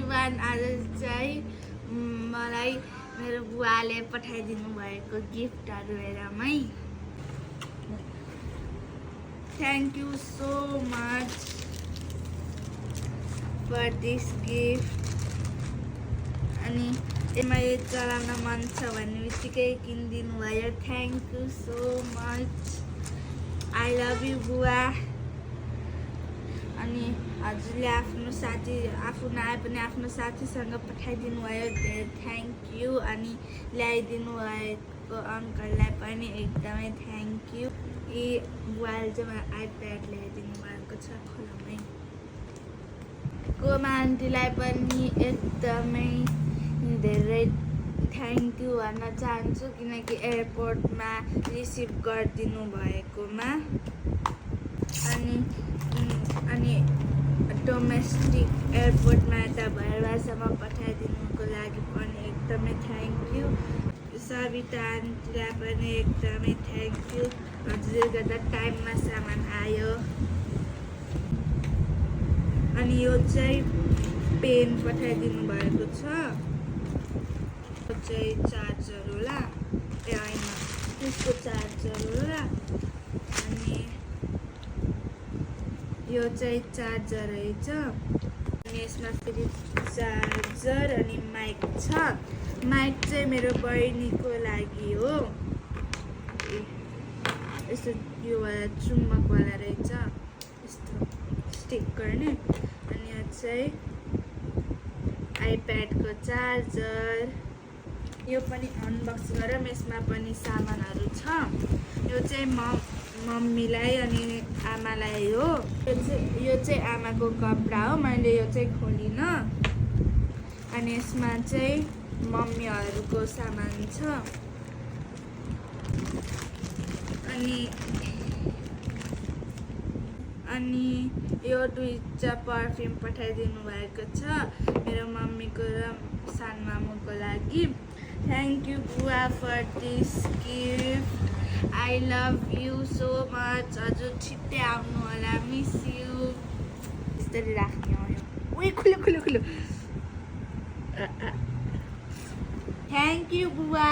everyone आज चाहिँ मलाई मेरो बुवाले पठाइदिनु भएको गिफ्टहरू हेरमै thank you so much for this gift अनि मैले चलाउन मन छ भन्ने बित्तिकै किनिदिनु भयो thank you so much I love you बुवा अनि हजुरले आफ्नो साथी आफू नआए पनि आफ्नो साथीसँग पठाइदिनु भयो धेरै थ्याङ्क यू अनि ल्याइदिनु भएको अङ्कललाई पनि एकदमै थ्याङ्क यू यी बुवाले चाहिँ मलाई आइप्याड ल्याइदिनु भएको छ खोलामै कोमा आन्टीलाई पनि एकदमै धेरै थ्याङ्क यू भन्न चाहन्छु किनकि एयरपोर्टमा रिसिभ गरिदिनु भएकोमा अनि डोमेस्टिक एयरपोर्टमा यता भैरवासम्म पठाइदिनुको लागि पनि एकदमै थ्याङ्क यू सविता आन्टीलाई पनि एकदमै थ्याङ्क यू हजुरले गर्दा टाइममा सामान आयो अनि यो चाहिँ पेन पठाइदिनु भएको छ यो चाहिँ चार्जर होला ए होइन त्यसको चार्जर होला अनि यो चाहिँ चार्जर रहेछ अनि यसमा फेरि चार्जर अनि माइक छ माइक चाहिँ मेरो बहिनीको लागि हो यस्तो यो वाला चुम्बकवाला रहेछ यस्तो स्टिक गर्ने अनि यो चाहिँ आइप्याडको चार्जर यो पनि अनबक्स गरौँ यसमा पनि सामानहरू छ यो चाहिँ मम्मीलाई अनि आमालाई हो यो चाहिँ आमाको कपडा हो मैले यो चाहिँ खोलिनँ अनि यसमा चाहिँ मम्मीहरूको सामान छ अनि यो दुईटा पर्फ्युम पठाइदिनु भएको छ मेरो मम्मीको र सानमामुको लागि थ्याङ्क यू बुवा for this gift I love you so much हजुर छिट्टै आउनु होला मिस यू यसरी राख्ने हो यो उही खुल्यो थ्याङ्क यू बुवा